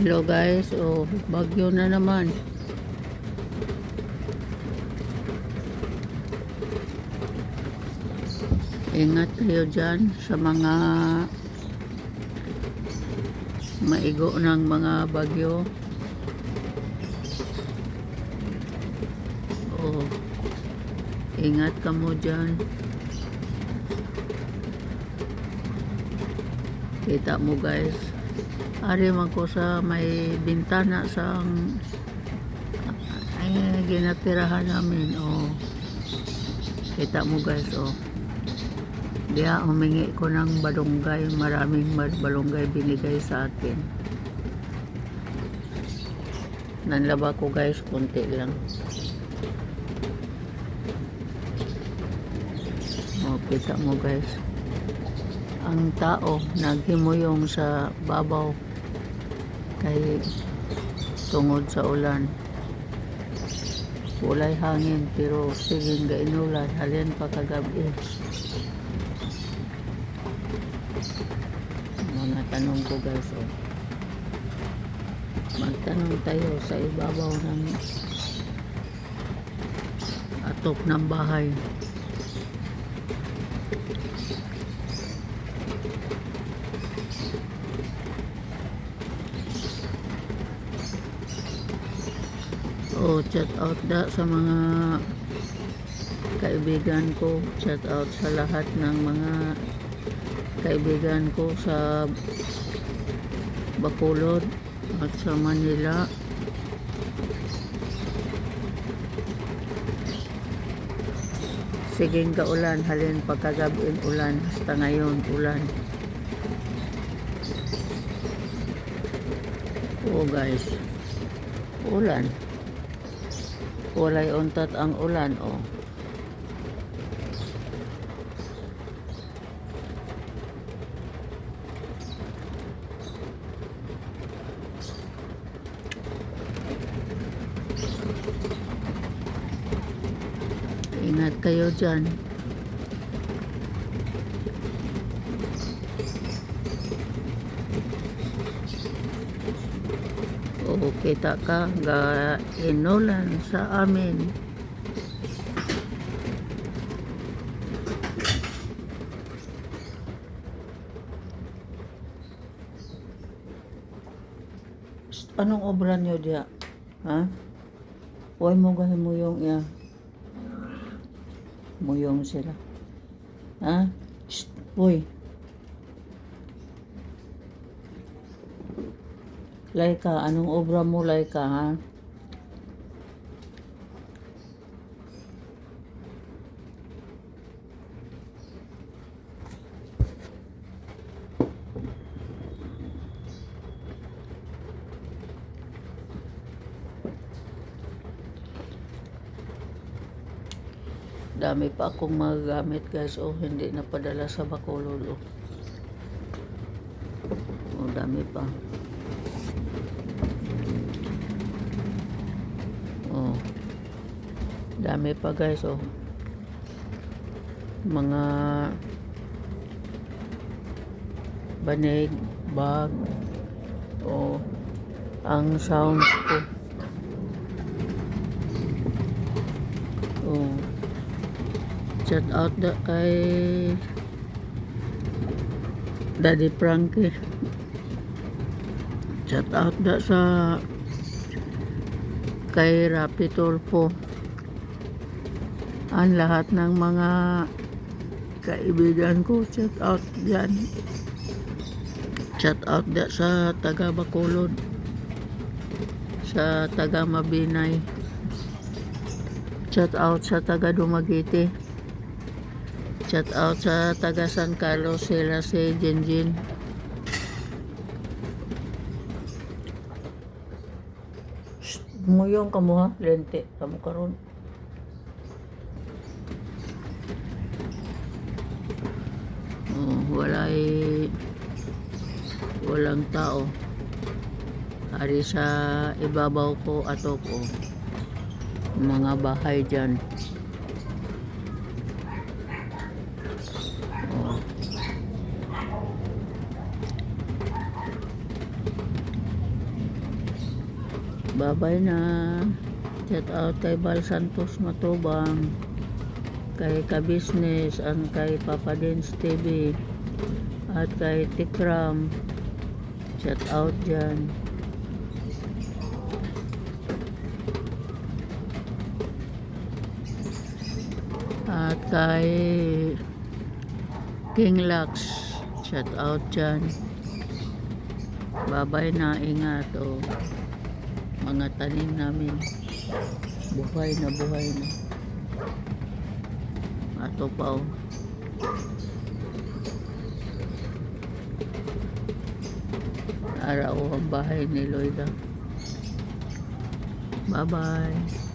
Hello guys, oh, bagyo na naman. Ingat kayo dyan sa mga maigo ng mga bagyo. Oh, ingat ka mo dyan. Kita mo guys, ari man ko sa may bintana sa ginatirahan namin. Oh, kita mo guys, oh. Diya humingi ko ng balunggay, maraming balunggay binigay sa akin. Nanlaba ko guys, konti lang. Oh, kita mo guys, ang tao naghimuyong sa babaw kay tungod sa ulan. Walay hangin pero siging gainulan halin pa kagabi. Mga tanong ko guys, oh. Magtanong tayo sa ibabaw ng atop ng bahay. Oh, chat out da sa mga kaibigan ko, chat out sa lahat ng mga kaibigan ko sa Bacolod at sa Manila. Siging kaulan, halin pagkagabing ulan, hasta ngayon ulan. Oh guys, ulan. Walay untat ang ulan, oh. Ingat kayo dyan. O kita ka ga inulan sa amin. Anong obra nyo diya? Ha? Huwag mo gahin mo yung iya. Muyong sila. Ha? Shh, boy. Laika, anong obra mo, Laika, ha? Dami pa akong magagamit guys, oh, hindi napadala sa Bacolod, oh. Oh, dami pa. Oh, dami pa guys, oh. Mga banig, bag, oh, ang sounds ko. Oh, shout out da kay Daddy Frankie. Shout out da sa kay Rapi Tulfo. Ang lahat ng mga kaibigan ko, shout out dyan. Shout out da sa taga Bacolod, sa taga Mabinay, shout out sa taga Dumaguete, shout out sa taga San Carlos, sila si Jinjin. Muyong kamo ha, lente kamo karon. Walay walang tao. Ari sa ibabaw ko ato ko mga bahay dyan. Oh. Babay na. Shout out kay Bal Santos Matubang, kay Ka-Business, ang kay Papa Dins TV, at kay Tikram. Shout out dyan. At kay King Lux, shout out dyan. Babay na, ingat o. Mga tanim namin buhay na ato pa o. Araw ang bahay ni Loida. Bye bye.